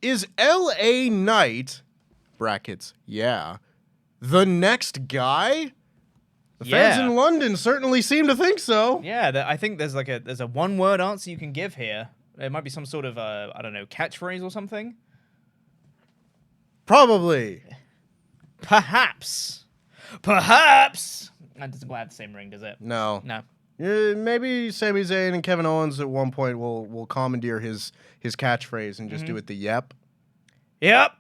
is LA Knight, brackets, yeah, the next guy? The fans in London certainly seem to think so. Yeah, I think there's a one-word answer you can give here. It might be some sort of, I don't know, catchphrase or something. Probably. Perhaps. That doesn't quite have the same ring, does it? No. No. Maybe Sami Zayn and Kevin Owens at one point will commandeer his catchphrase and just do it the yep. Yep.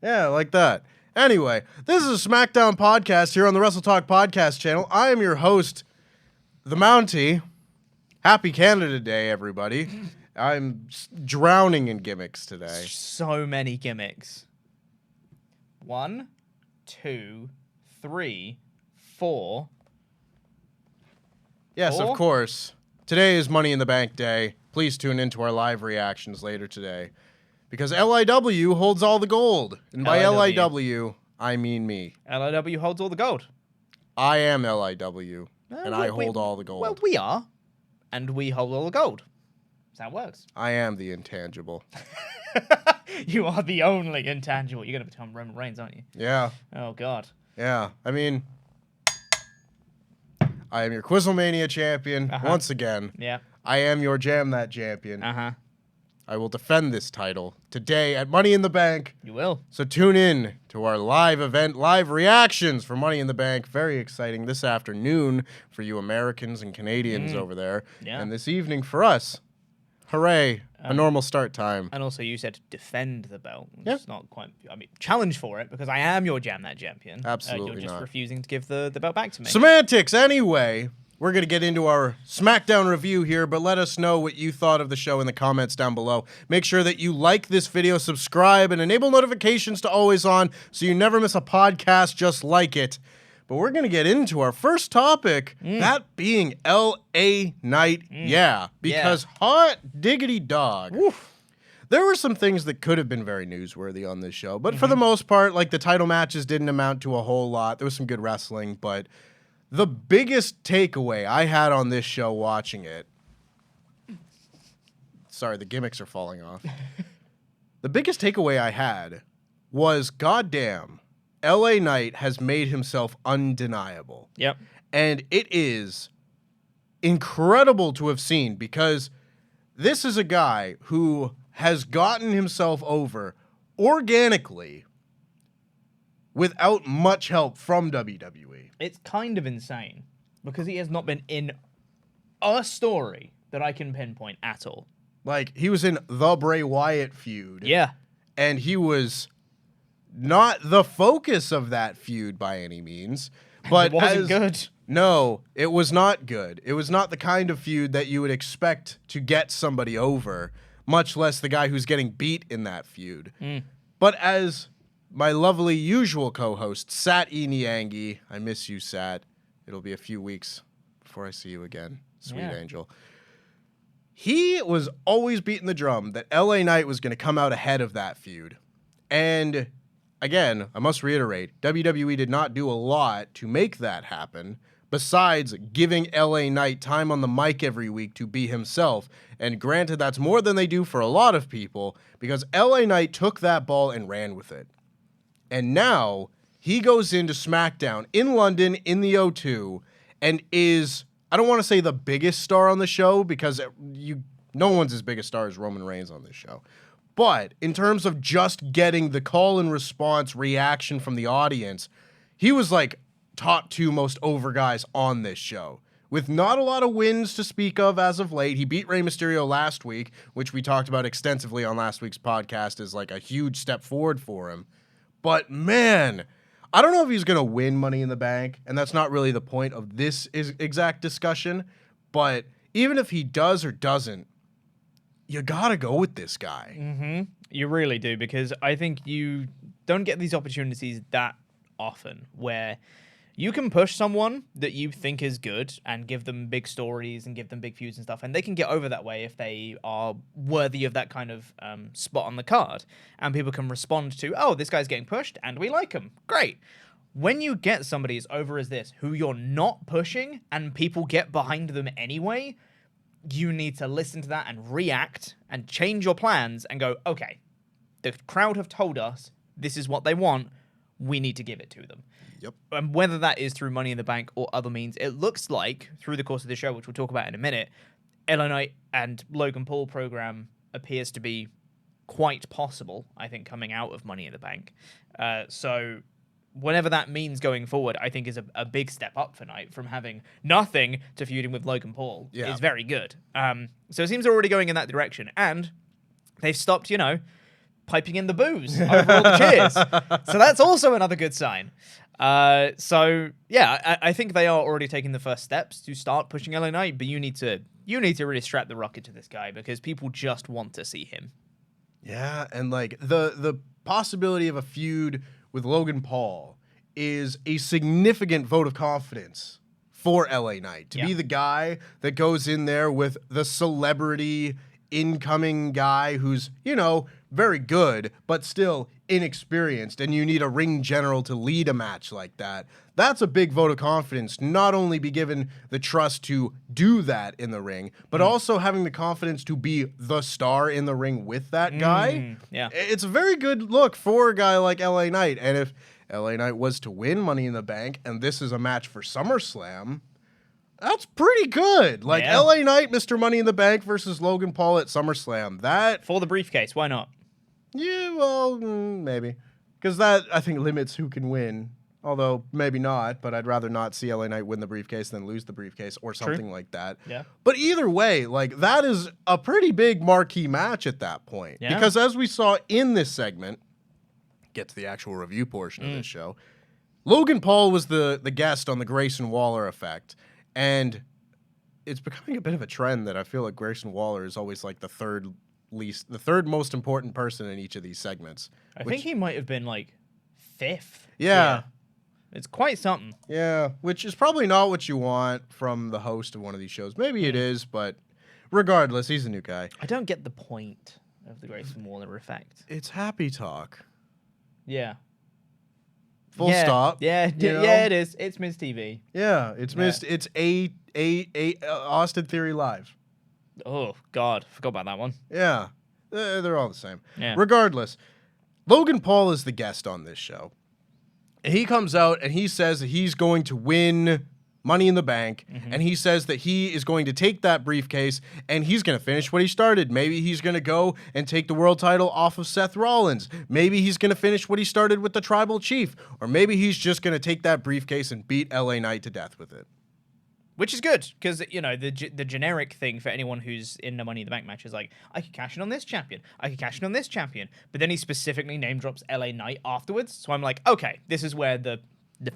Yeah, like that. Anyway, this is a SmackDown podcast here on the WrestleTalk Podcast channel. I am your host, the Mountie. Happy Canada Day, everybody. I'm drowning in gimmicks today. So many gimmicks. 1, 2, 3, 4. Yes, of course. Today is Money in the Bank Day. Please tune into our live reactions later today. Because LIW holds all the gold. And by LIW, I mean me. LIW holds all the gold. I am LIW, and I hold all the gold. Well, we are. And we hold all the gold. That's how it works. I am the intangible. You are the only intangible. You're going to become Roman Reigns, aren't you? Yeah. Oh, God. Yeah. I mean, I am your Quizlemania champion once again. Yeah. I am your Jam That champion. Uh-huh. I will defend this title today at Money in the Bank. You will. So tune in to our live event, live reactions for Money in the Bank. Very exciting this afternoon for you Americans and Canadians over there. Yeah. And this evening for us. Hooray. A normal start time. And also you said to defend the belt. Yeah. It's not quite, challenge for it because I am your Jam That champion. Absolutely You're just not. refusing to give the belt back to me. Semantics, anyway. We're going to get into our SmackDown review here, but let us know what you thought of the show in the comments down below. Make sure that you like this video, subscribe, and enable notifications to always on so you never miss a podcast just like it. But we're going to get into our first topic, that being LA Knight, because hot diggity dog. Oof. There were some things that could have been very newsworthy on this show, but for the most part, like the title matches didn't amount to a whole lot. There was some good wrestling, but the biggest takeaway I had on this show watching it, sorry, the gimmicks are falling off. The biggest takeaway I had was, goddamn, LA Knight has made himself undeniable. Yep. And it is incredible to have seen because this is a guy who has gotten himself over organically without much help from WWE. It's kind of insane because he has not been in a story that I can pinpoint at all. Like, he was in the Bray Wyatt feud. Yeah. And he was not the focus of that feud by any means. But it wasn't good. No, it was not good. It was not the kind of feud that you would expect to get somebody over, much less the guy who's getting beat in that feud. But as my lovely usual co-host, Sat Niangi, I miss you, Sat. It'll be a few weeks before I see you again, sweet angel. He was always beating the drum that LA Knight was going to come out ahead of that feud. And again, I must reiterate, WWE did not do a lot to make that happen, besides giving LA Knight time on the mic every week to be himself. And granted, that's more than they do for a lot of people, because LA Knight took that ball and ran with it. And now he goes into SmackDown in London in the O2 and is, I don't want to say the biggest star on the show, because no one's as big a star as Roman Reigns on this show. But in terms of just getting the call and response reaction from the audience, he was like top 2 most over guys on this show, with not a lot of wins to speak of as of late. He beat Rey Mysterio last week, which we talked about extensively on last week's podcast as like a huge step forward for him. But man, I don't know if he's going to win Money in the Bank, and that's not really the point of this exact discussion, but even if he does or doesn't, you got to go with this guy. You really do, because I think you don't get these opportunities that often where you can push someone that you think is good and give them big stories and give them big feuds and stuff, and they can get over that way if they are worthy of that kind of spot on the card. And people can respond to, oh, this guy's getting pushed and we like him. Great. When you get somebody as over as this, who you're not pushing and people get behind them anyway, you need to listen to that and react and change your plans and go, okay, The crowd have told us this is what they want. We need to give it to them. Yep. And whether that is through Money in the Bank or other means, it looks like through the course of the show, which we'll talk about in a minute, LA Knight and Logan Paul program appears to be quite possible, I think, coming out of Money in the Bank. So whatever that means going forward, I think is a big step up for Knight from having nothing to feuding with Logan Paul. Yeah. Is very good. So it seems they're already going in that direction. And they've stopped, piping in the booze over all the cheers. So that's also another good sign. So yeah, I think they are already taking the first steps to start pushing LA Knight, but you need to really strap the rocket to this guy because people just want to see him. Yeah, and like the possibility of a feud with Logan Paul is a significant vote of confidence for LA Knight to be the guy that goes in there with the celebrity incoming guy who's, very good, but still inexperienced, and you need a ring general to lead a match like that. That's a big vote of confidence, not only be given the trust to do that in the ring, but also having the confidence to be the star in the ring with that guy. Yeah. It's a very good look for a guy like LA Knight, and if LA Knight was to win Money in the Bank, and this is a match for SummerSlam, that's pretty good. Like, LA Knight, Mr. Money in the Bank versus Logan Paul at SummerSlam. That... For the briefcase, why not? Yeah, well, maybe. Because that, I think, limits who can win. Although, maybe not, but I'd rather not see LA Knight win the briefcase than lose the briefcase or something like that. Yeah. But either way, like, that is a pretty big marquee match at that point. Yeah. Because as we saw in this segment, get to the actual review portion of this show, Logan Paul was the guest on the Grayson Waller effect. And it's becoming a bit of a trend that I feel like Grayson Waller is always like the third most important person in each of these segments. I think he might have been like 5th. Yeah. It's quite something. Yeah, which is probably not what you want from the host of one of these shows. Maybe it is, but regardless, he's a new guy. I don't get the point of the Grayson Waller effect. It's happy talk. Yeah. Full stop. Yeah, it is. It's Miz TV. Yeah, it's It's Austin Theory Live. Oh, God. Forgot about that one. Yeah, they're all the same. Yeah. Regardless, Logan Paul is the guest on this show. And he comes out and he says that he's going to win Money in the Bank, and he says that he is going to take that briefcase and he's going to finish what he started. Maybe he's going to go and take the world title off of Seth Rollins. Maybe he's going to finish what he started with the Tribal Chief. Or maybe he's just going to take that briefcase and beat LA Knight to death with it. Which is good, because, the generic thing for anyone who's in a Money in the Bank match is like, I could cash in on this champion. I could cash in on this champion. But then he specifically name drops LA Knight afterwards. So I'm like, okay, this is where the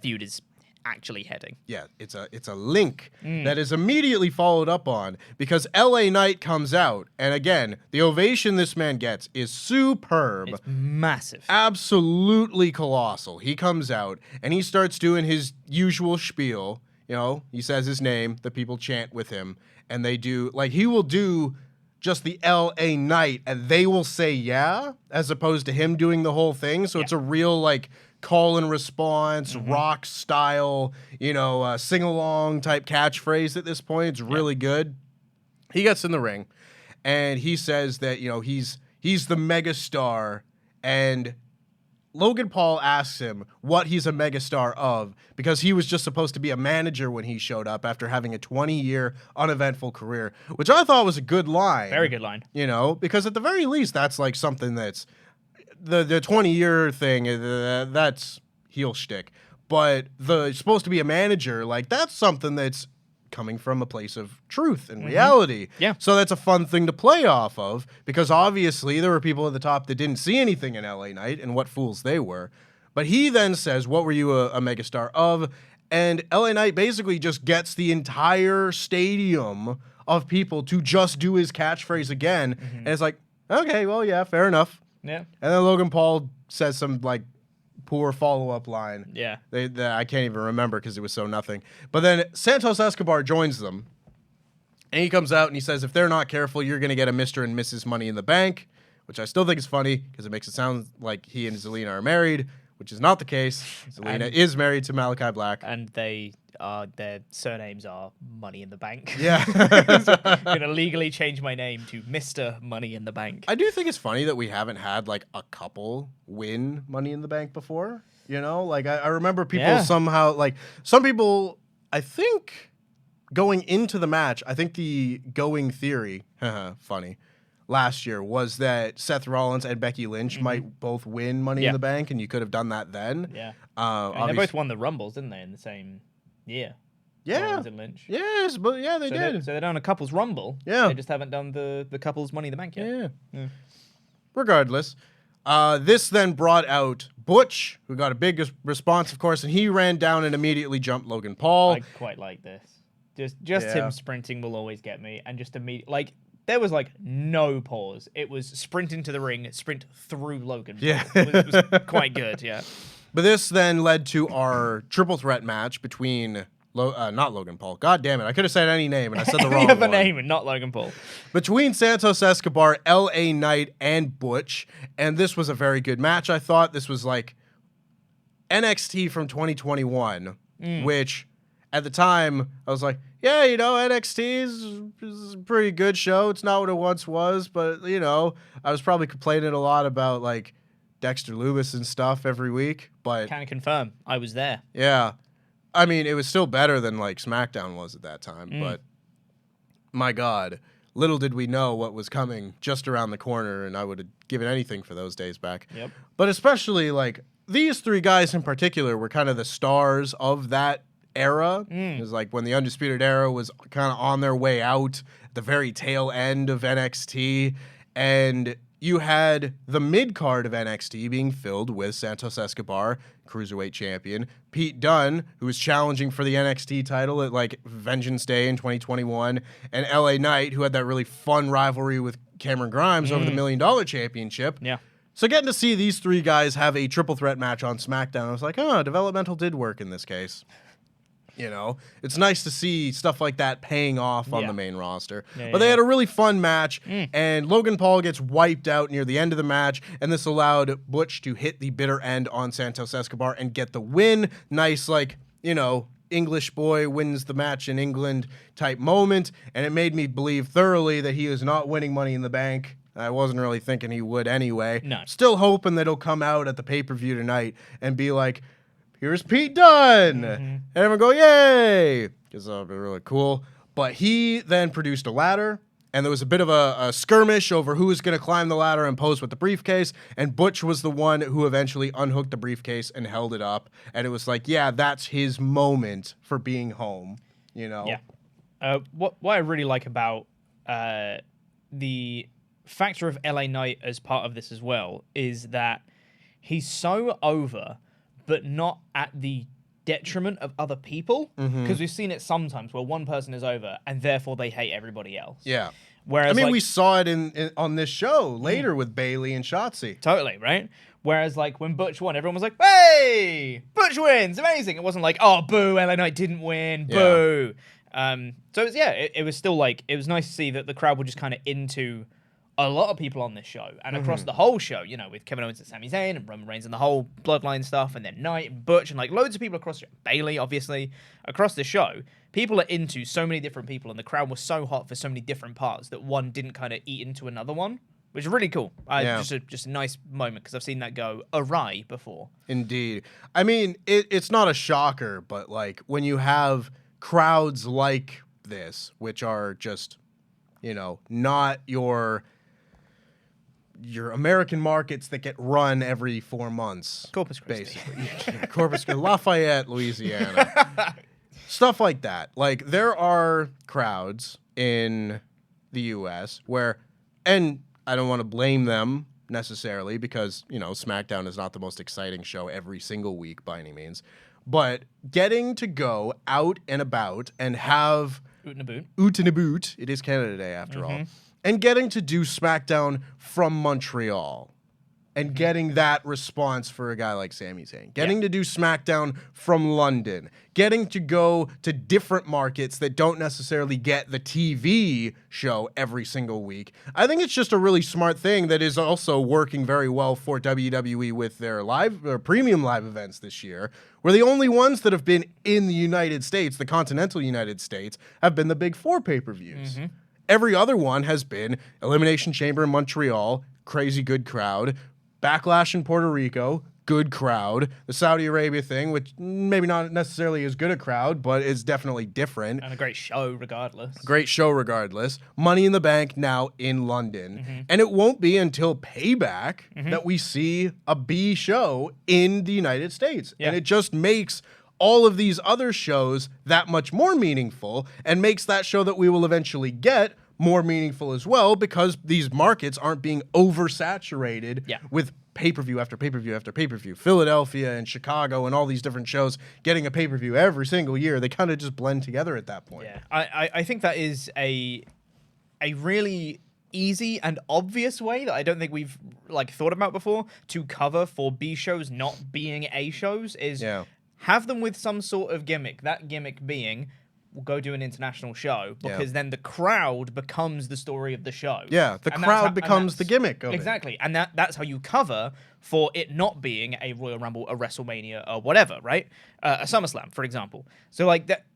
feud is actually heading. Yeah, it's a link that is immediately followed up on because LA Knight comes out, and again, the ovation this man gets is superb. It's massive. Absolutely colossal. He comes out and he starts doing his usual spiel. He says his name, the people chant with him, and they do, like, he will do just the LA Knight, and they will say yeah, as opposed to him doing the whole thing. So it's a real, like, call and response, rock style, sing-along type catchphrase at this point. It's really good. He gets in the ring, and he says that, he's the megastar, and Logan Paul asks him what he's a megastar of because he was just supposed to be a manager when he showed up after having a 20-year uneventful career, which I thought was a good line. Very good line. Because at the very least, that's like something that's the 20-year thing, that's heel shtick. But the supposed to be a manager, like that's something that's coming from a place of truth and reality. Yeah. So that's a fun thing to play off of because obviously there were people at the top that didn't see anything in LA Knight and what fools they were. But he then says, what were you a megastar of? And LA Knight basically just gets the entire stadium of people to just do his catchphrase again. And it's like, okay, well, yeah, fair enough. Yeah. And then Logan Paul says some like poor follow-up line. Yeah. I can't even remember because it was so nothing. But then Santos Escobar joins them. And he comes out and he says, if they're not careful, you're going to get a Mr. and Mrs. Money in the Bank, which I still think is funny because it makes it sound like he and Zelina are married, which is not the case. Zelina is married to Malachi Black. And their surnames are Money in the Bank. Yeah. So I'm going to legally change my name to Mr. Money in the Bank. I do think it's funny that we haven't had, like, a couple win Money in the Bank before. You know? Like, I remember people somehow, like, some people, I think, going into the match, I think the going theory, funny, last year was that Seth Rollins and Becky Lynch might both win Money in the Bank, and you could have done that then. Yeah. I mean, they both won the Rumbles, didn't they, in the same year? Yeah. Rollins and Lynch. Yes, but yeah, they did. So they're done a couples Rumble. Yeah. They just haven't done the couples Money in the Bank yet. Yeah. Regardless, this then brought out Butch, who got a big response, of course, and he ran down and immediately jumped Logan Paul. I quite like this. Just him sprinting will always get me, and just immediately, like, there was, like, no pause. It was sprint into the ring, sprint through Logan. Yeah. It was quite good, yeah. But this then led to our triple threat match between, not Logan Paul. God damn it. I could have said any name, and I said the wrong one. Any other name, and not Logan Paul. Between Santos Escobar, LA Knight, and Butch. And this was a very good match, I thought. This was like NXT from 2021, which at the time, I was like, yeah, you know, NXT is a pretty good show. It's not what it once was, but, you know, I was probably complaining a lot about, like, Dexter Lumis and stuff every week, but... Can confirm. I was there. Yeah. I mean, it was still better than, like, SmackDown was at that time, but my God, little did we know what was coming just around the corner, and I would have given anything for those days back. Yep. But especially, like, these three guys in particular were kind of the stars of that era. It was like when the Undisputed Era was kind of on their way out, the very tail end of NXT, and you had the mid-card of NXT being filled with Santos Escobar, Cruiserweight Champion, Pete Dunne, who was challenging for the NXT title at, like, Vengeance Day in 2021, and LA Knight, who had that really fun rivalry with Cameron Grimes over the $1 Million Championship. Yeah. So getting to see these three guys have a triple threat match on SmackDown, I was like, oh, developmental did work in this case. You know, it's nice to see stuff like that paying off on the main roster. But they had a really fun match, and Logan Paul gets wiped out near the end of the match, and this allowed Butch to hit the bitter end on Santos Escobar and get the win. Nice, like, you know, English boy wins the match in England type moment, and it made me believe thoroughly that he is not winning Money in the Bank. I wasn't really thinking he would anyway. No. Still hoping that he'll come out at the pay-per-view tonight and be like, here's Pete Dunne. And everyone go, yay! Because that would be really cool. But he then produced a ladder, and there was a bit of a skirmish over who was going to climb the ladder and pose with the briefcase, and Butch was the one who eventually unhooked the briefcase and held it up. And it was like, yeah, that's his moment for being home, you know? Yeah. What I really like about the factor of LA Knight as part of this as well is that he's so over, but not at the detriment of other people. Because we've seen it sometimes where one person is over and therefore they hate everybody else. Yeah. Whereas, I mean, like, we saw it on this show later with Bayley and Shotzi. Totally, right? Whereas, like, when Butch won, everyone was like, hey, Butch wins, amazing. It wasn't like, oh, boo, LA Knight didn't win, boo. So, it was still, like, it was nice to see that the crowd were just kind of into a lot of people on this show, and across the whole show, you know, with Kevin Owens and Sami Zayn and Roman Reigns and the whole Bloodline stuff, and then Knight and Butch and, like, loads of people across Bayley, obviously, across the show. People are into so many different people, and the crowd was so hot for so many different parts that one didn't kind of eat into another one, which is really cool. Just a nice moment, because I've seen that go awry before. Indeed. I mean, it's not a shocker, but, like, when you have crowds like this, which are just, you know, not your American markets that get run every 4 months. Corpus Christi. Basically. Corpus Christi, Lafayette, Louisiana. Stuff like that. Like, there are crowds in the U.S. where, and I don't want to blame them necessarily because, you know, SmackDown is not the most exciting show every single week by any means, but getting to go out and about and have Oot and a boot. Oot and a boot. It is Canada Day after all. And getting to do SmackDown from Montreal. and getting that response for a guy like Sami Zayn. Getting to do SmackDown from London. Getting to go to different markets that don't necessarily get the TV show every single week. I think it's just a really smart thing that is also working very well for WWE with their live or premium live events this year. We're the only ones that have been in the United States, the continental United States, have been the big 4 pay-per-views. Every other one has been Elimination Chamber in Montreal, crazy good crowd. Backlash in Puerto Rico, good crowd. The Saudi Arabia thing, which maybe not necessarily as good a crowd, but is definitely different. And a great show regardless. Great show regardless. Money in the Bank now in London. And it won't be until Payback that we see a B show in the United States. And it just makes all of these other shows that much more meaningful and makes that show that we will eventually get more meaningful as well, because these markets aren't being oversaturated with pay-per-view after pay-per-view after pay-per-view. Philadelphia and Chicago and all these different shows getting a pay-per-view every single year. They kind of just blend together at that point. Yeah, I think that is a really easy and obvious way that I don't think we've thought about before to cover for B shows not being A shows is have them with some sort of gimmick. That gimmick being, we'll go do an international show, because then the crowd becomes the story of the show. Yeah, the crowd becomes the gimmick of it. Exactly, and that's how you cover for it not being a Royal Rumble, a WrestleMania, or whatever, right? A SummerSlam, for example. So that,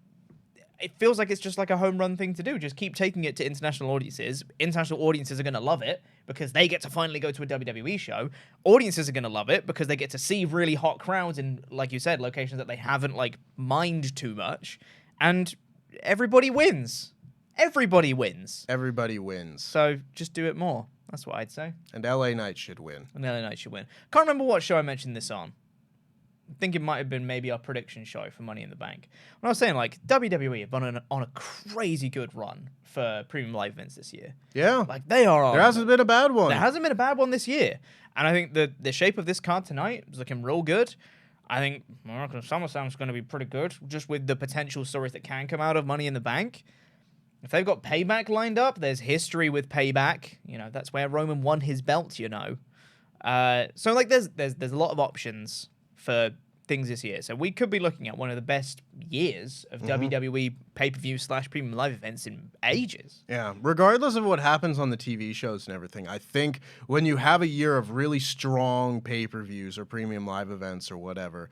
it feels like it's just like a home run thing to do. Just keep taking it to international audiences. International audiences are going to love it because they get to finally go to a WWE show. Audiences are going to love it because they get to see really hot crowds in, like you said, locations that they haven't mined too much. And everybody wins. Everybody wins. Everybody wins. So just do it more. That's what I'd say. And LA Knight should win. And LA Knight should win. Can't remember what show I mentioned this on. I think it might have been maybe our prediction show for Money in the Bank. When I was saying, WWE have been on a crazy good run for premium live events this year. Yeah. They are on. There hasn't been a bad one. There hasn't been a bad one this year. And I think the shape of this card tonight is looking real good. I think SummerSlam's going to be pretty good, just with the potential stories that can come out of Money in the Bank. If they've got Payback lined up, there's history with Payback. That's where Roman won his belt, So there's a lot of options for things this year. So we could be looking at one of the best years of WWE pay-per-view / premium live events in ages. Yeah, regardless of what happens on the TV shows and everything, I think when you have a year of really strong pay-per-views or premium live events or whatever,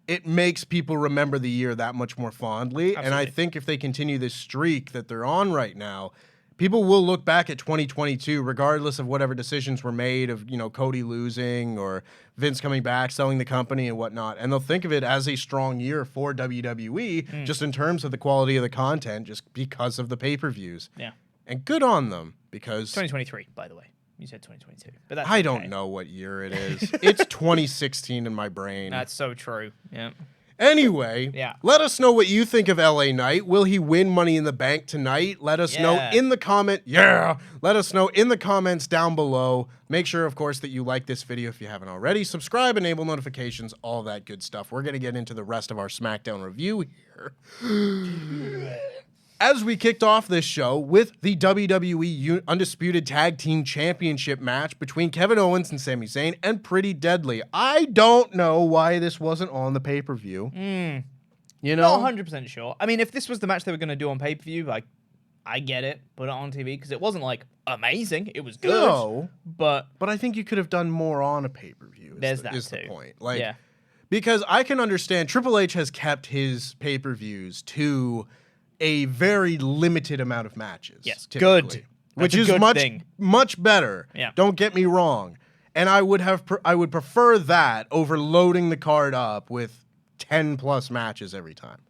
it makes people remember the year that much more fondly. Absolutely. And I think if they continue this streak that they're on right now, people will look back at 2022, regardless of whatever decisions were made of, Cody losing or Vince coming back, selling the company and whatnot. And they'll think of it as a strong year for WWE, just in terms of the quality of the content, just because of the pay-per-views. Yeah. And good on them, because 2023, by the way. You said 2022. But that's I don't know what year it is. It's 2016 in my brain. That's so true. Yeah. Anyway, let us know what you think of LA Knight. Will he win Money in the Bank tonight? Let us know in the comment. Let us know in the comments down below. Make sure, of course, that you like this video if you haven't already. Subscribe, enable notifications, all that good stuff. We're going to get into the rest of our SmackDown review here. As we kicked off this show with the WWE Undisputed Tag Team Championship match between Kevin Owens and Sami Zayn, and Pretty Deadly. I don't know why this wasn't on the pay-per-view. Not 100% sure. I mean, if this was the match they were going to do on pay-per-view, I get it. Put it on TV, because it wasn't, amazing. It was good. No. But I think you could have done more on a pay-per-view. Is the point. Because I can understand Triple H has kept his pay-per-views to a very limited amount of matches. Yes, good. Which is much better. Yeah. Don't get me wrong. And I would prefer that over loading the card up with 10 plus matches every time.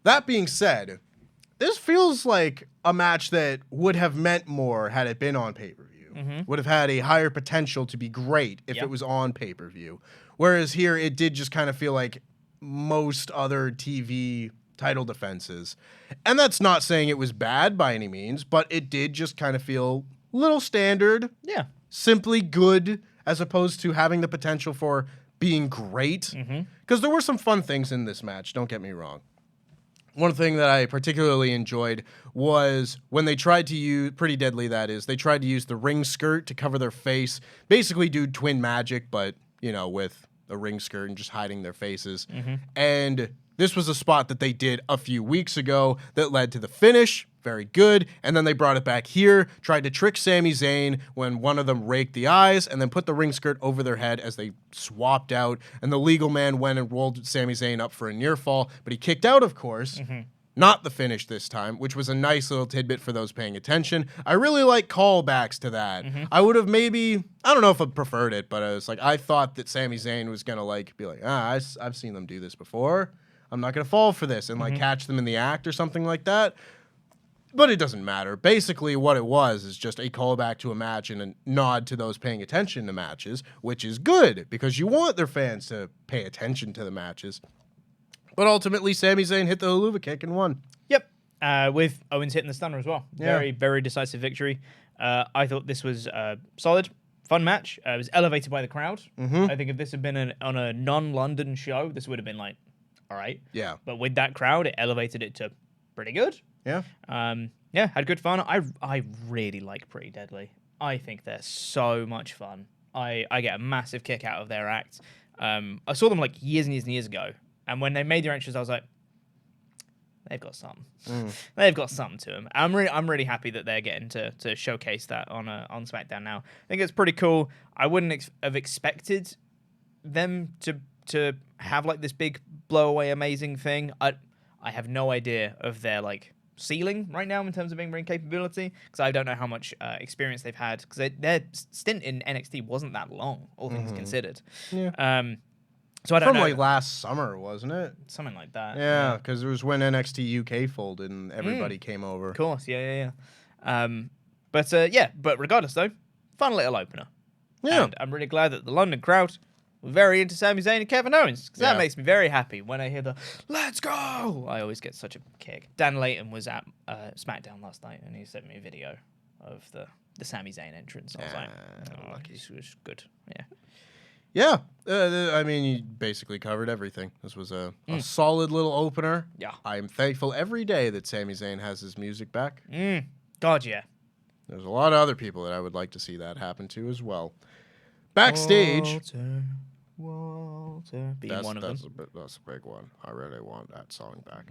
That being said, this feels like a match that would have meant more had it been on pay-per-view. Would have had a higher potential to be great if it was on pay-per-view. Whereas here, it did just kind of feel like most other TV title defenses. And that's not saying it was bad by any means, but it did just kind of feel a little standard. Yeah. Simply good, as opposed to having the potential for being great. Because there were some fun things in this match, don't get me wrong. One thing that I particularly enjoyed was when they tried to use, Pretty Deadly that is, they tried to use the ring skirt to cover their face, basically do twin magic, but, you know, with a ring skirt and just hiding their faces. And this was a spot that they did a few weeks ago that led to the finish. Very good. And then they brought it back here, tried to trick Sami Zayn when one of them raked the eyes, and then put the ring skirt over their head as they swapped out. And the legal man went and rolled Sami Zayn up for a near fall, but he kicked out, of course. Not the finish this time, which was a nice little tidbit for those paying attention. I really like callbacks to that. I would have maybe, I don't know if I preferred it, but I was like, I thought that Sami Zayn was going to like be like, I've seen them do this before. I'm not going to fall for this and like catch them in the act or something like that. But it doesn't matter. Basically, what it was is just a callback to a match and a nod to those paying attention to matches, which is good because you want their fans to pay attention to the matches. But ultimately, Sami Zayn hit the haluva kick and won. Yep. With Owens hitting the stunner as well. Very, very decisive victory. I thought this was solid, fun match. It was elevated by the crowd. I think if this had been on a non-London show, this would have been like, all right. Yeah. But with that crowd, it elevated it to pretty good. Yeah. Had good fun. I really like Pretty Deadly. I think they're so much fun. I get a massive kick out of their act. I saw them like years and years and years ago, and when they made their entrance, I was like, they've got something. They've got something to them. I'm really happy that they're getting to showcase that on SmackDown now. I think it's pretty cool. I wouldn't have expected them to have like this big blow away amazing thing. I have no idea of their like ceiling right now in terms of in-ring capability because I don't know how much experience they've had because their stint in NXT wasn't that long, all things considered. Yeah. So I don't know. From like last summer, wasn't it? Something like that. Yeah, because it was when NXT UK folded and everybody came over. Of course, yeah. But regardless though, fun little opener. Yeah. And I'm really glad that the London crowd were very into Sami Zayn and Kevin Owens because that makes me very happy when I hear the "Let's go." I always get such a kick. Dan Layton was at SmackDown last night and he sent me a video of the Sami Zayn entrance. I was like, lucky. This was good. Yeah. Yeah, I mean, you basically covered everything. This was a solid little opener. Yeah. I am thankful every day that Sami Zayn has his music back. God, yeah. There's a lot of other people that I would like to see that happen to as well. Backstage. Walter. Being one of them. That's a big one. I really want that song back.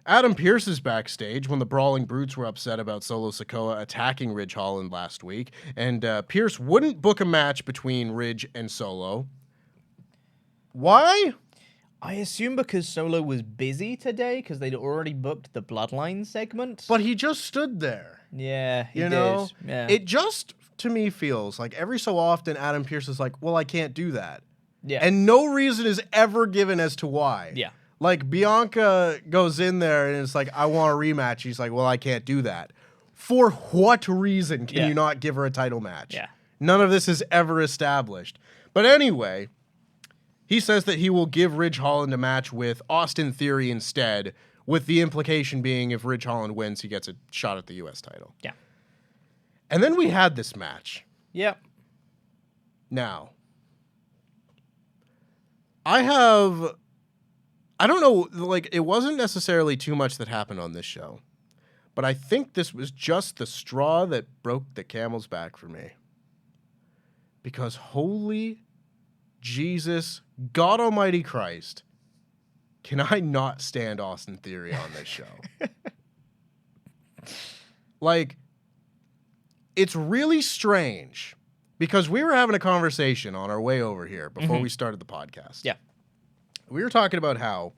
Adam Pearce is backstage when the Brawling Brutes were upset about Solo Sikoa attacking Ridge Holland last week, and Pearce wouldn't book a match between Ridge and Solo. Why? I assume because Solo was busy today because they'd already booked the Bloodline segment. But he just stood there. Yeah, he you did. know? Yeah. It just, to me, feels like every so often Adam Pearce is like, well, I can't do that. Yeah. And no reason is ever given as to why. Yeah. Like, Bianca goes in there and it's like, I want a rematch. He's like, well, I can't do that. For what reason can you not give her a title match? Yeah. None of this is ever established. But anyway, he says that he will give Ridge Holland a match with Austin Theory instead, with the implication being if Ridge Holland wins, he gets a shot at the U.S. title. Yeah. And then we had this match. Yep. Now, I don't know, like, it wasn't necessarily too much that happened on this show, but I think this was just the straw that broke the camel's back for me. Because holy Jesus, God Almighty Christ, can I not stand Austin Theory on this show? Like, it's really strange. Because we were having a conversation on our way over here before we started the podcast. Yeah. We were talking about how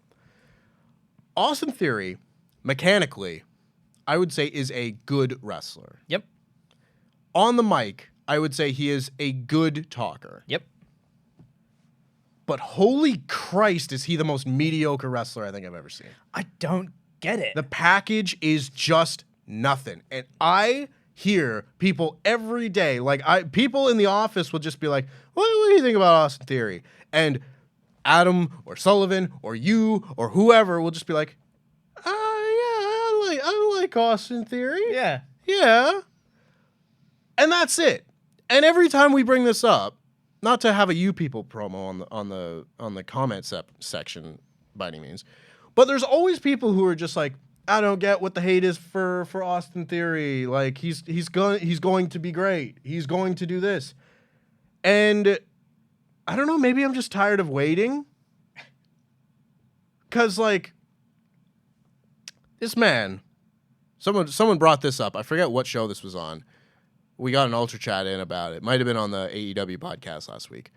Austin Theory, mechanically, I would say is a good wrestler. Yep. On the mic, I would say he is a good talker. Yep. But holy Christ, is he the most mediocre wrestler I think I've ever seen. I don't get it. The package is just nothing. And I hear people every day, like people in the office will just be like, what do you think about Austin Theory? And Adam or Sullivan or you or whoever will just be like, I like Austin Theory. Yeah. Yeah. And that's it. And every time we bring this up, not to have a you people promo on the comment section by any means, But there's always people who are just like, I don't get what the hate is for Austin Theory. Like he's going to be great. He's going to do this. And I don't know, maybe I'm just tired of waiting. Cause like this man, someone brought this up. I forget what show this was on. We got an Ultra Chat in about it. Might have been on the AEW podcast last week.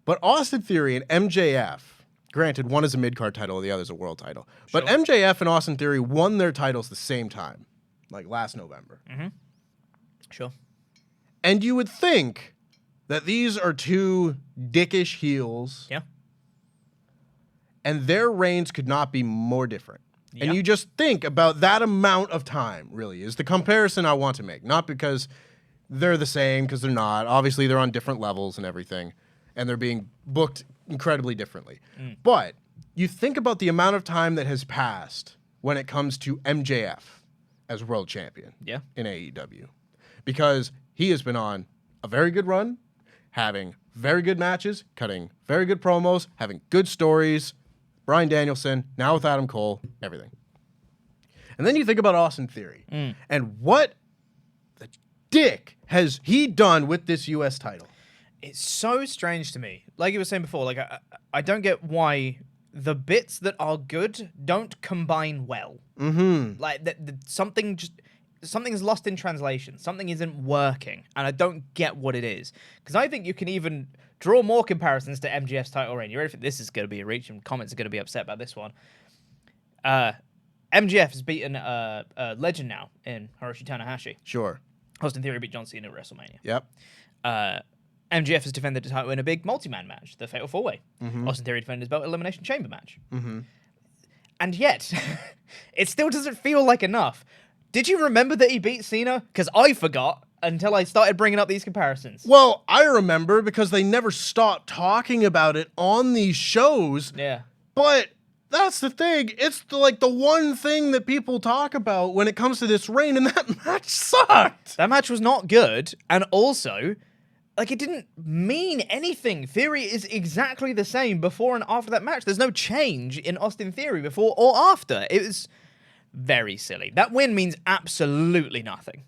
But Austin Theory and MJF, granted, one is a mid-card title, the other is a world title. Sure. But MJF and Austin Theory won their titles the same time, like last November. Mm-hmm. Sure. And you would think that these are two dickish heels. Yeah. And their reigns could not be more different. Yep. And you just think about that amount of time, really, is the comparison I want to make. Not because they're the same, because they're not. Obviously, they're on different levels and everything. And they're being booked incredibly differently. But you think about the amount of time that has passed when it comes to MJF as world champion in AEW. Because he has been on a very good run, having very good matches, cutting very good promos, having good stories, Bryan Danielson, now with Adam Cole, everything. And then you think about Austin Theory. And what the dick has he done with this U.S. title? It's so strange to me. Like you were saying before, like I don't get why the bits that are good don't combine well. Mm-hmm. Like something's lost in translation. Something isn't working, and I don't get what it is. Because I think you can even draw more comparisons to MJF's title reign. You ready for this? Is going to be a reach, and comments are going to be upset about this one. MJF has beaten a legend now in Hiroshi Tanahashi. Sure. Austin Theory beat John Cena at WrestleMania. Yep. MJF has defended the title in a big multi-man match, the Fatal 4-Way. Austin Theory defended his belt Elimination Chamber match. And yet, it still doesn't feel like enough. Did you remember that he beat Cena? Because I forgot until I started bringing up these comparisons. Well, I remember because they never stopped talking about it on these shows. Yeah. But that's the thing. It's the one thing that people talk about when it comes to this reign, and that match sucked. That match was not good, and also, like, it didn't mean anything. Theory is exactly the same before and after that match. There's no change in Austin Theory before or after. It was very silly. That win means absolutely nothing.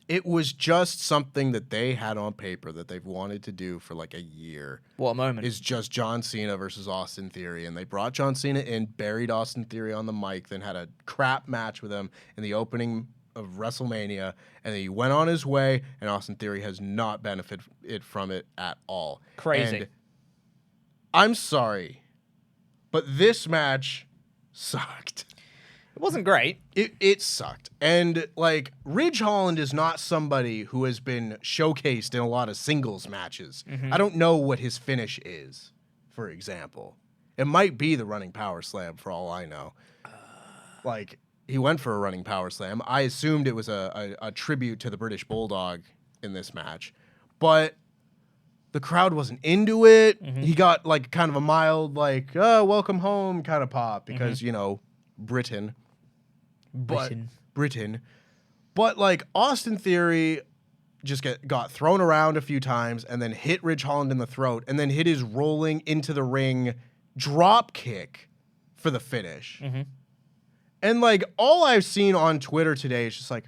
It was just something that they had on paper that they've wanted to do for like a year. What a moment. Is just John Cena versus Austin Theory. And they brought John Cena in, buried Austin Theory on the mic, then had a crap match with him in the opening of WrestleMania. And then he went on his way, and Austin Theory has not benefited from it at all. Crazy. And I'm sorry, but this match sucked. It wasn't great. It sucked. And, like, Ridge Holland is not somebody who has been showcased in a lot of singles matches. I don't know what his finish is, for example. It might be the running power slam, for all I know. Like, he went for a running power slam. I assumed it was a tribute to the British Bulldog in this match. But the crowd wasn't into it. He got, like, kind of a mild, like, oh, welcome home kind of pop because, you know, Britain. But like Austin Theory just got thrown around a few times and then hit Ridge Holland in the throat and then hit his rolling into the ring drop kick for the finish. And like all I've seen on Twitter today is just like,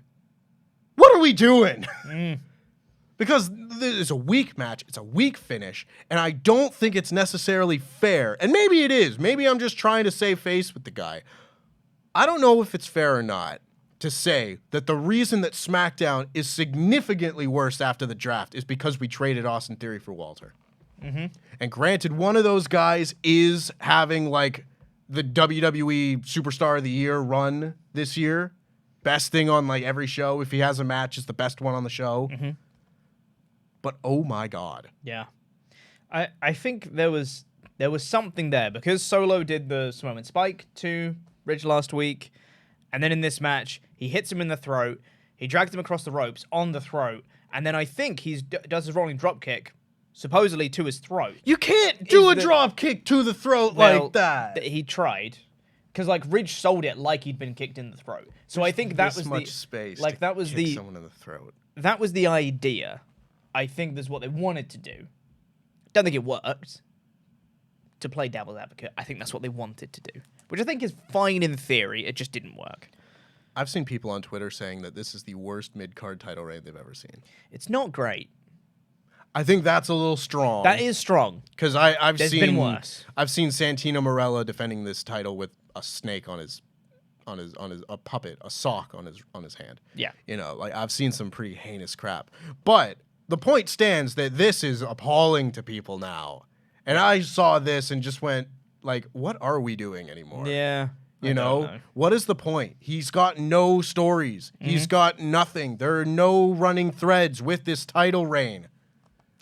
what are we doing? Because it's a weak match, it's a weak finish, and I don't think it's necessarily fair. And maybe it is. Maybe I'm just trying to save face with the guy. I don't know if it's fair or not to say that the reason that SmackDown is significantly worse after the draft is because we traded Austin Theory for Walter. And granted, one of those guys is having like the WWE Superstar of the Year run this year. Best thing on like every show. If he has a match, it's the best one on the show. But oh my God. Yeah. I think there was something there because Solo did the Samoan Spike to Ridge last week, and then in this match, he hits him in the throat, he drags him across the ropes on the throat, and then I think he does his rolling drop kick, supposedly to his throat. You can't do a drop kick to the throat like that. He tried, because like Ridge sold it like he'd been kicked in the throat. So I think that was much space. Like that was kick someone in the throat. That was the idea. I think that's what they wanted to do. Don't think it worked. To play devil's advocate, I think that's what they wanted to do. which I think is fine in theory. It just didn't work. I've seen people on Twitter saying that this is the worst mid-card title reign they've ever seen. It's not great. I think that's a little strong. That is strong. Because I've There's seen been worse. I've seen Santino Marella defending this title with a snake on his a puppet, a sock on his hand. Yeah. You know, like I've seen some pretty heinous crap. But the point stands that this is appalling to people now. And I saw this and just went like, what are we doing anymore? Yeah. You know, what is the point? He's got no stories. He's got nothing. There are no running threads with this title reign.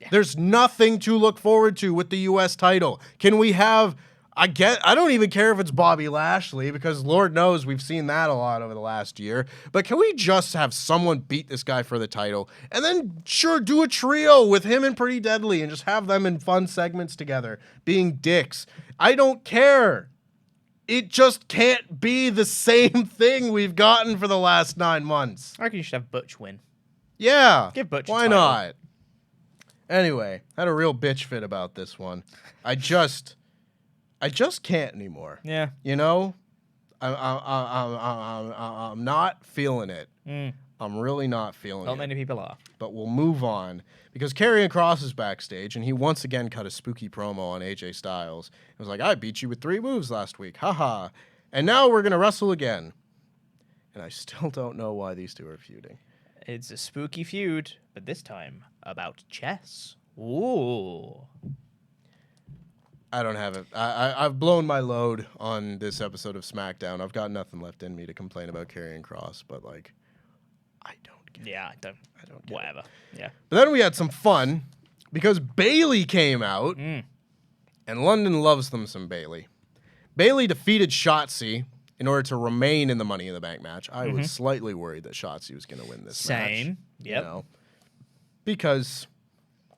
Yeah. There's nothing to look forward to with the U.S. title. Can we have, I don't even care if it's Bobby Lashley, because Lord knows we've seen that a lot over the last year. But can we just have someone beat this guy for the title and then sure do a trio with him and Pretty Deadly and just have them in fun segments together being dicks? I don't care. It just can't be the same thing we've gotten for the last 9 months. I reckon you should have Butch win. Yeah. Give Butch a why title. not? Anyway, had a real bitch fit about this one. I just can't anymore. Yeah. You know? I'm not feeling it. I'm really not feeling it. Not many people are. But we'll move on because Karrion Kross is backstage and he once again cut a spooky promo on AJ Styles. It was like, I beat you with 3 moves last week. Haha. And now we're going to wrestle again. And I still don't know why these two are feuding. It's a spooky feud, but this time about chess. Ooh. I don't have it. I've blown my load on this episode of SmackDown. I've got nothing left in me to complain about Karrion Kross, but like, I don't get it. Yeah, I don't get whatever. It. Yeah. But then we had some fun because Bayley came out, and London loves them some Bayley. Bayley defeated Shotzi in order to remain in the Money in the Bank match. I was slightly worried that Shotzi was going to win this match. Same. Yep. You know, because,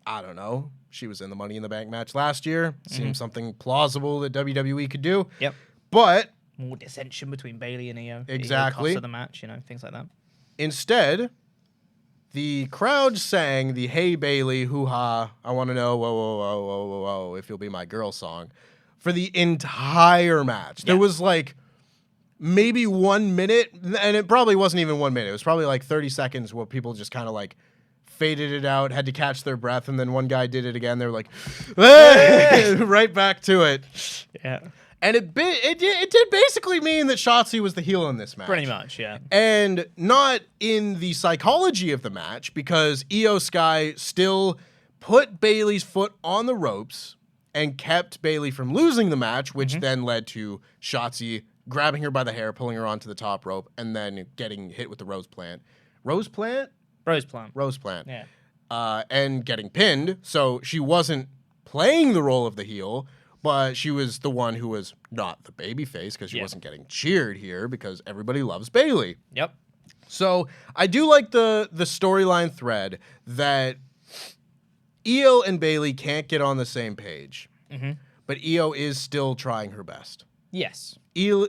I don't know, she was in the Money in the Bank match last year. Seemed something plausible that WWE could do. Yep. But more dissension between Bayley and Io. Exactly. The cost of the match, you know, things like that. Instead, the crowd sang the Hey Bayley, hoo-ha, I want to know, whoa, whoa, whoa, whoa, whoa, whoa, if you'll be my girl song for the entire match. There was like maybe 1 minute, and it probably wasn't even 1 minute. It was probably like 30 seconds where people just kind of like faded it out, had to catch their breath, and then one guy did it again. They were like, hey! Right back to it. Yeah. And it did basically mean that Shotzi was the heel in this match. Pretty much, yeah. And not in the psychology of the match, because Io Sky still put Bayley's foot on the ropes and kept Bayley from losing the match, which then led to Shotzi grabbing her by the hair, pulling her onto the top rope, and then getting hit with the rose plant. Rose plant? Rose plant. Rose plant. Yeah. And getting pinned. So she wasn't playing the role of the heel, but she was the one who was not the babyface because she wasn't getting cheered here because everybody loves Bayley. Yep. So I do like the storyline thread that Io and Bayley can't get on the same page, but Io is still trying her best. Yes. Io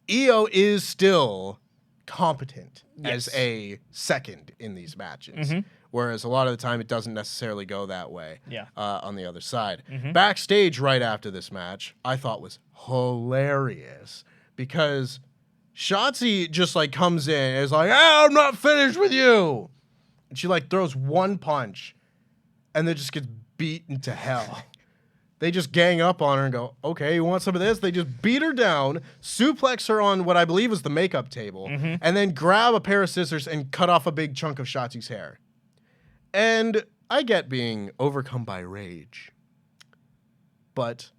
is still competent as a second in these matches. Whereas a lot of the time it doesn't necessarily go that way on the other side. Backstage right after this match, I thought was hilarious because Shotzi just like comes in and is like, "Ah, I'm not finished with you." And she like throws one punch and then just gets beaten to hell. They just gang up on her and go, okay, you want some of this? They just beat her down, suplex her on what I believe is the makeup table, and then grab a pair of scissors and cut off a big chunk of Shotzi's hair. And I get being overcome by rage. But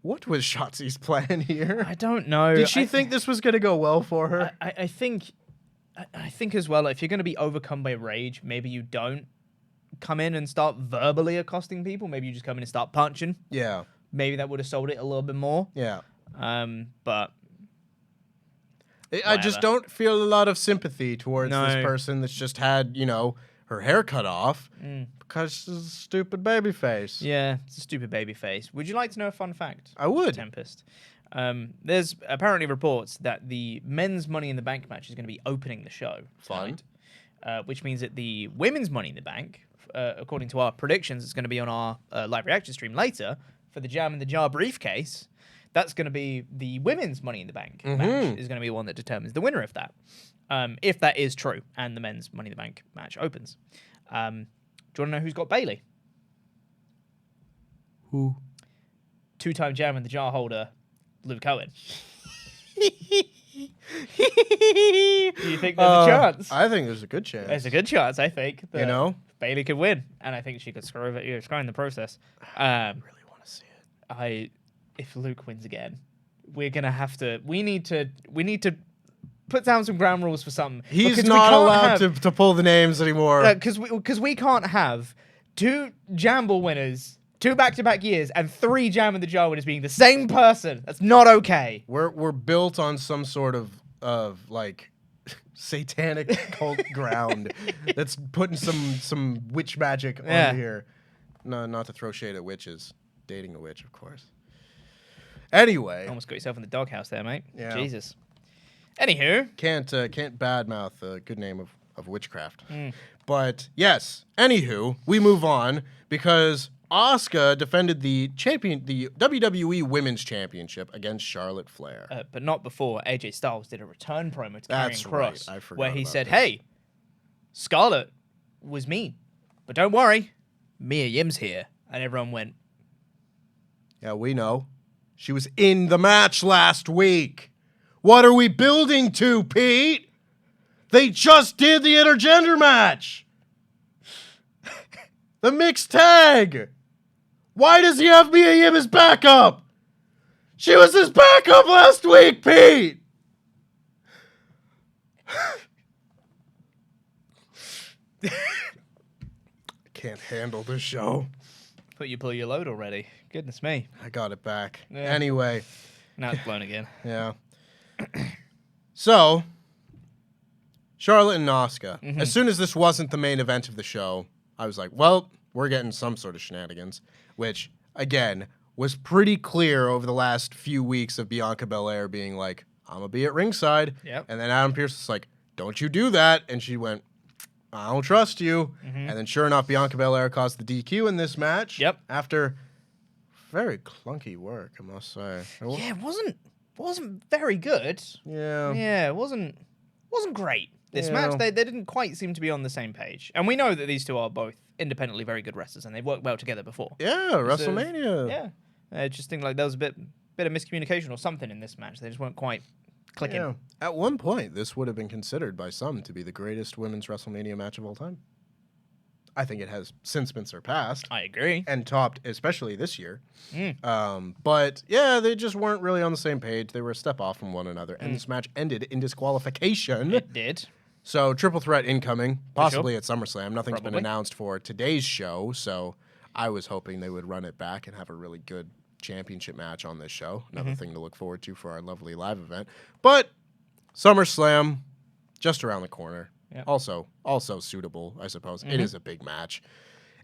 what was Shotzi's plan here? I don't know. Did she think this was going to go well for her? I think as well, if you're going to be overcome by rage, maybe you don't come in and start verbally accosting people. Maybe you just come in and start punching. Yeah. Maybe that would have sold it a little bit more. Yeah. But I just don't feel a lot of sympathy towards No. this person that's just had, you know, her hair cut off because she's a stupid baby face. yeah, it's a stupid baby face. Would you like to know a fun fact? I would. Tempest. There's apparently reports that the men's Money in the Bank match is going to be opening the show. Fun. Tonight, which means that the women's Money in the Bank, according to our predictions, it's going to be on our live reaction stream later for the Jam in the Jar briefcase. that's going to be the women's Money in the Bank match is going to be the one that determines the winner of that. If that is true, and the men's Money in the Bank match opens. Do you want to know who's got Bayley? Who? 2-time Jam in the Jar holder, Luke Owen. Do you think there's a chance? I think there's a good chance. There's a good chance, I think. That You know? Bayley could win, and I think she could screw in the process. I really want to see it. If Luke wins again, we're gonna have to. We need to put down some ground rules for something. He's not allowed to pull the names anymore. Because we can't have 2 Jamble winners, 2 back-to-back years, and 3 Jam in the Jar winners being the same person. That's not okay. We're built on some sort of like satanic cult ground that's putting some witch magic on here. No, not to throw shade at witches. Dating a witch, of course. Anyway, Almost got yourself in the doghouse there, mate. Yeah. Jesus. Anywho, can't badmouth a good name of witchcraft. But yes, anywho, we move on because Asuka defended the WWE Women's Championship against Charlotte Flair. but not before AJ Styles did a return promo to That's Karrion right. Kross, I forgot where he about said, this. "Hey, Scarlett was mean, but don't worry, Mia Yim's here," and everyone went, Yeah, we know. She was in the match last week. What are we building to, Pete? They just did the intergender match. The mixed tag. Why does he have Mia Yim as backup? She was his backup last week, Pete. I can't handle this show. pull your load already. Goodness me. I got it back. Yeah. Anyway. Now it's blown again. Yeah. So, Charlotte and Asuka. As soon as this wasn't the main event of the show, I was like, well, we're getting some sort of shenanigans, which, again, was pretty clear over the last few weeks of Bianca Belair being like, I'm going to be at ringside. Yep. And then Adam Pearce was like, don't you do that. And she went, I don't trust you. And then sure enough, Bianca Belair caused the DQ in this match. Yep. After very clunky work, I must say. Yeah, it wasn't very good. Yeah. Yeah, it wasn't great. This match, they didn't quite seem to be on the same page. And we know that these two are both independently very good wrestlers, and they've worked well together before. Yeah, WrestleMania. Yeah. I just think like there was a bit of miscommunication or something in this match. They just weren't quite clicking. Yeah. At one point, this would have been considered by some to be the greatest women's WrestleMania match of all time. I think it has since been surpassed. I agree. And topped, especially this year. But yeah, they just weren't really on the same page. They were a step off from one another. And this match ended in disqualification. It did. So triple threat incoming, possibly at SummerSlam. Nothing's been Probably. announced for today's show. So I was hoping they would run it back and have a really good championship match on this show. Another thing to look forward to for our lovely live event. But SummerSlam, just around the corner. Yep. Also suitable, I suppose. It is a big match.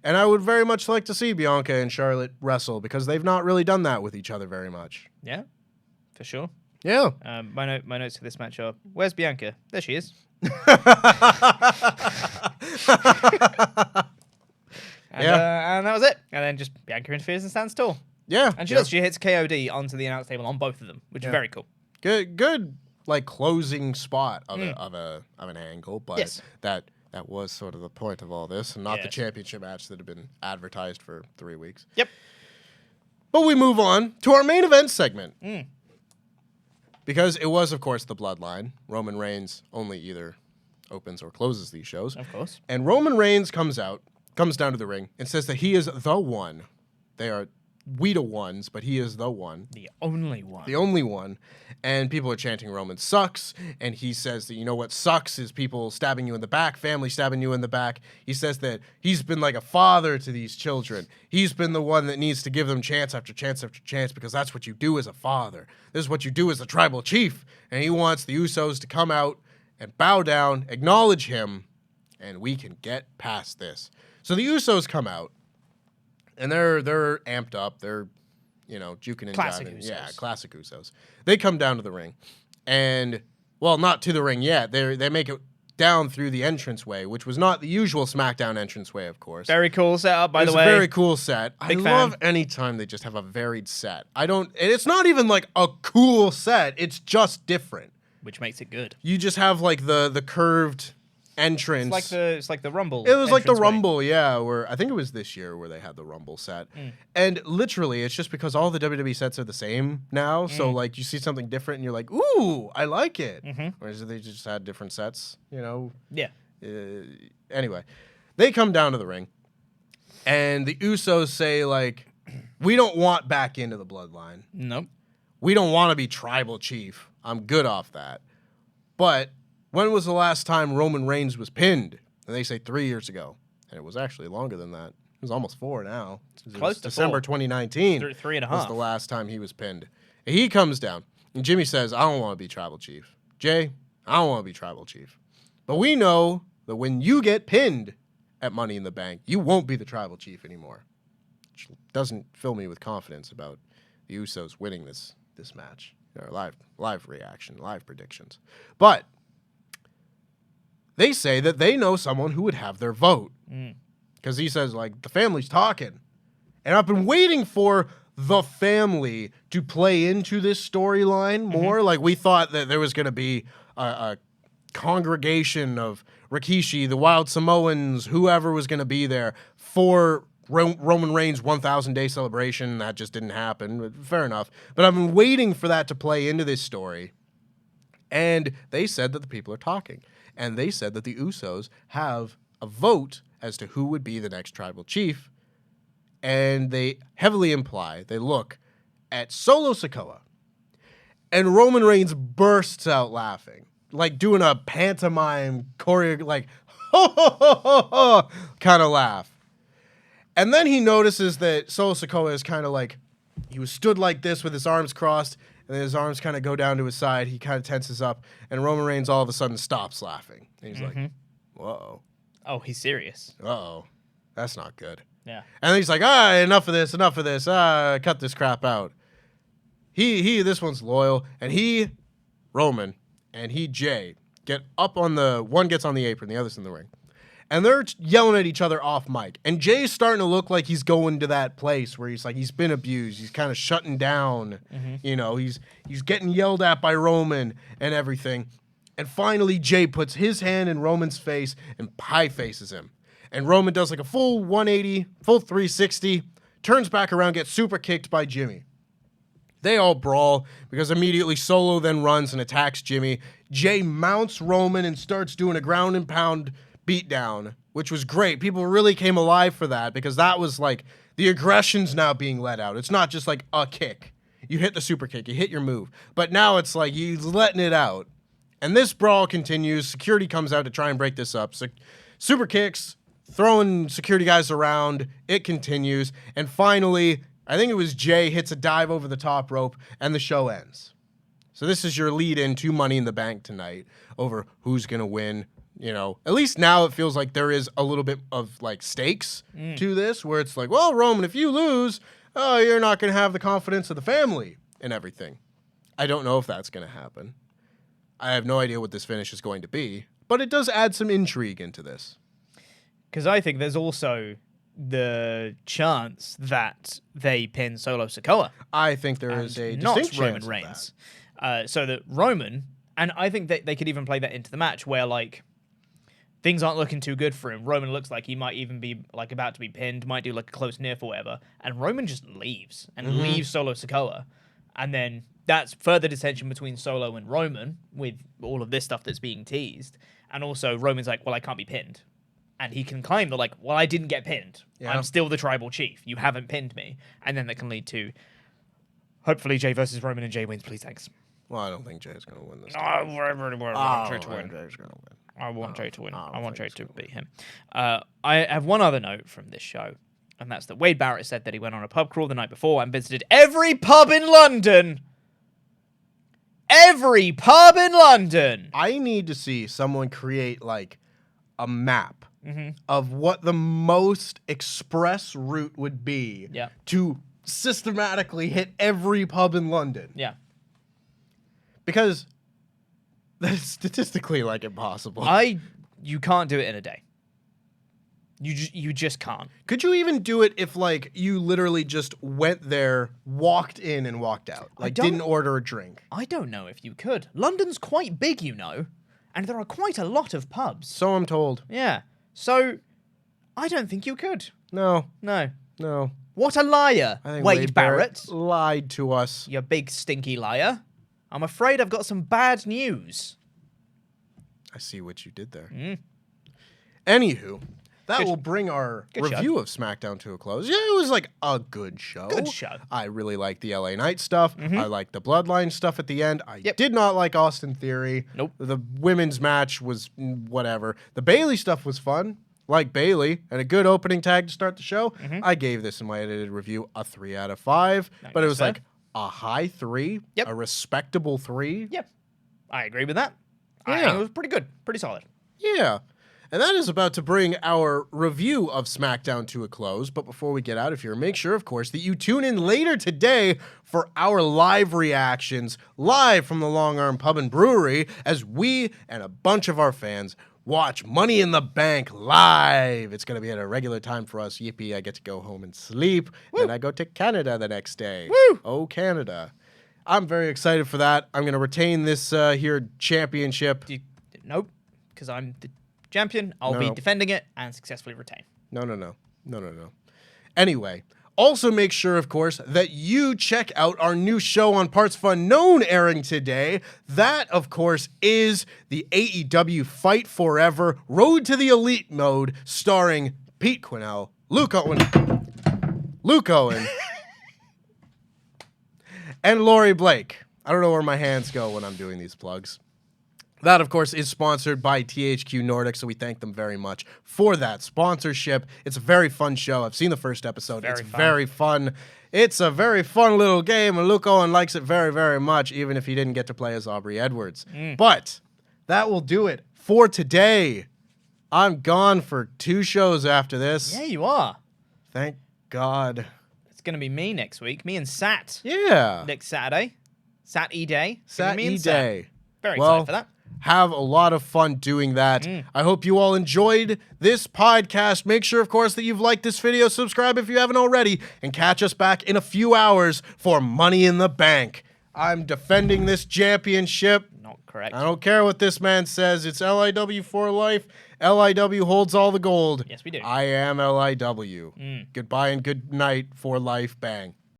And I would very much like to see Bianca and Charlotte wrestle because they've not really done that with each other very much. Yeah, for sure. Yeah. My notes for this match are, where's Bianca? There she is. And that was it. And then just Bianca interferes and stands tall. Yeah. And she does. She hits KOD onto the announce table on both of them, which is very cool. Good like closing spot of an angle, but Yes. that was sort of the point of all this, and not the championship match that had been advertised for 3 weeks. Yep. But we move on to our main event segment. Because it was, of course, the Bloodline. Roman Reigns only either opens or closes these shows. Of course. And Roman Reigns comes down to the ring, and says that he is the one. They are Weta ones, but he is the one. The only one. The only one. And people are chanting Roman sucks. And he says that, you know what sucks is people stabbing you in the back, family stabbing you in the back. He says that he's been like a father to these children. He's been the one that needs to give them chance after chance after chance because that's what you do as a father. This is what you do as a tribal chief. And he wants the Usos to come out and bow down, acknowledge him, and we can get past this. So the Usos come out. And they're amped up. They're, juking and Classic jiving. Usos. Yeah, classic Usos. They come down to the ring. And, well, not to the ring yet. They down through the entranceway, which was not the usual SmackDown entranceway, of course. Very cool setup, by the way. It's a very cool set. Big I fan. love any time they just have a varied set. And it's not even like a cool set. It's just different. Which makes it good. You just have like the curved entrance. It's like the Rumble. It was like the entranceway. Rumble, yeah, where I think it was this year where they had the Rumble set. And literally, it's just because all the WWE sets are the same now. So like you see something different and you're like, ooh, I like it. Whereas they just had different sets, you know? Yeah. Anyway, they come down to the ring and the Usos say like, we don't want back into the bloodline. Nope. We don't want to be tribal chief. I'm good off that. But when was the last time Roman Reigns was pinned? And they say 3 years ago. And it was actually longer than that. It was almost 4 now. It Close was to December 4. 2019. Three and a was half. the last time he was pinned. And he comes down. And Jimmy says, I don't want to be tribal chief. Jay, I don't want to be tribal chief. But we know that when you get pinned at Money in the Bank, you won't be the tribal chief anymore. Which doesn't fill me with confidence about the Usos winning this match. Live reaction, live predictions. But they say that they know someone who would have their vote. Because he says, like, the family's talking. And I've been waiting for the family to play into this storyline more. Like, we thought that there was going to be a congregation of Rikishi, the Wild Samoans, whoever was going to be there for Roman Reigns' 1,000-day celebration. That just didn't happen. But fair enough. But I've been waiting for that to play into this story. And they said that the people are talking. And they said that the Usos have a vote as to who would be the next tribal chief. And they heavily imply, they look at Solo Sikoa. And Roman Reigns bursts out laughing. Like doing a pantomime choreo, like, ho, ho, ho, ho, ho, kind of laugh. And then he notices that Solo Sikoa is kind of like, he was stood like this with his arms crossed, and then his arms kind of go down to his side. He kind of tenses up, and Roman Reigns all of a sudden stops laughing. And he's like, whoa. Oh, he's serious. Uh-oh. That's not good. Yeah. And then he's like, enough of this. Cut this crap out. This one's loyal. And Roman, and Jay, get up on one gets on the apron, the other's in the ring. And they're yelling at each other off mic. And Jay's starting to look like he's going to that place where he's like, he's been abused. He's kind of shutting down. You know, he's getting yelled at by Roman and everything. And finally, Jay puts his hand in Roman's face and pie faces him. And Roman does like a full 180, full 360, turns back around, gets super kicked by Jimmy. They all brawl because immediately Solo then runs and attacks Jimmy. Jay mounts Roman and starts doing a ground and pound beatdown, which was great. People really came alive for that because that was like the aggression's now being let out. It's not just like a kick. You hit the super kick, you hit your move. But now it's like he's letting it out. And this brawl continues. Security comes out to try and break this up. So super kicks, throwing security guys around. It continues. And finally, I think it was Jay hits a dive over the top rope and the show ends. So this is your lead in to Money in the Bank tonight over who's going to win. You know, at least now it feels like there is a little bit of like stakes to this where it's like, well, Roman, if you lose, you're not going to have the confidence of the family and everything. I don't know if that's going to happen. I have no idea what this finish is going to be, but it does add some intrigue into this. Because I think there's also the chance that they pin Solo Sikoa. I think there is a not distinct Roman chance Reigns. So that Roman, and I think that they could even play that into the match where like things aren't looking too good for him. Roman looks like he might even be like about to be pinned, might do like a close near for whatever, and Roman just leaves and leaves Solo Sikoa, and then that's further dissension between Solo and Roman with all of this stuff that's being teased, and also Roman's like, well, I can't be pinned. And he can claim that, like, well, I didn't get pinned. Yeah. I'm still the tribal chief. You haven't pinned me. And then that can lead to, hopefully, Jay versus Roman and Jay wins. Please, thanks. Well, I don't think Jay's going to win this. I want Jay to win. Jay's going to win. I want Jay to win. I want Jay to beat him. I have one other note from this show, and that's that Wade Barrett said that he went on a pub crawl the night before and visited every pub in London. Every pub in London. I need to see someone create, like, a map of what the most express route would be to systematically hit every pub in London. Yeah. Because That is statistically like impossible. You can't do it in a day. You just can't. Could you even do it if like you literally just went there, walked in and walked out? Like didn't order a drink? I don't know if you could. London's quite big, you know, and there are quite a lot of pubs. So I'm told. Yeah. So I don't think you could. No. No. What a liar, I think Wade Barrett. lied to us. You big stinky liar. I'm afraid I've got some bad news. I see what you did there. Mm. Anywho, that Good will bring our Good review of SmackDown to a close. Yeah, it was like a good show. Good show. I really liked the LA Knight stuff. I liked the Bloodline stuff at the end. I did not like Austin Theory. Nope. The women's match was whatever. The Bayley stuff was fun. Like Bayley, and a good opening tag to start the show. I gave this in my edited review a 3 out of 5, but it was like a high 3, a respectable 3. Yep. I agree with that. I Yeah. think it was pretty good. Pretty solid. Yeah. And that is about to bring our review of SmackDown to a close. But before we get out of here, make sure, of course, that you tune in later today for our live reactions, live from the Long Arm Pub and Brewery, as we and a bunch of our fans watch Money in the Bank live. It's going to be at a regular time for us. Yippee, I get to go home and sleep. Then I go to Canada the next day. Woo! Oh, Canada. I'm very excited for that. I'm going to retain this here championship. Nope. Because I'm the champion. I'll be defending it and successfully retain. No. Anyway, also make sure, of course, that you check out our new show on partsFUNknown airing today. That, of course, is the AEW Fight Forever Road to the Elite mode, starring Pete Quinnell, Luke Owen, and Lori Blake. I don't know where my hands go when I'm doing these plugs. That, of course, is sponsored by THQ Nordic, so we thank them very much for that sponsorship. It's a very fun show. I've seen the first episode. Very fun. It's a very fun little game, and Luke Owen likes it very, very much, even if he didn't get to play as Aubrey Edwards. But that will do it for today. I'm gone for 2 shows after this. Yeah, you are. Thank God. It's going to be me next week. Me and Sat. Yeah. Next Saturday. Sat-E Day. Sat-E Day. Very excited for that. Have a lot of fun doing that. I hope you all enjoyed this podcast. Make sure, of course, that you've liked this video. Subscribe if you haven't already. And catch us back in a few hours for Money in the Bank. I'm defending this championship. Not correct. I don't care what this man says. It's LIW for life. LIW holds all the gold. Yes, we do. I am LIW. Goodbye and good night for life. Bang.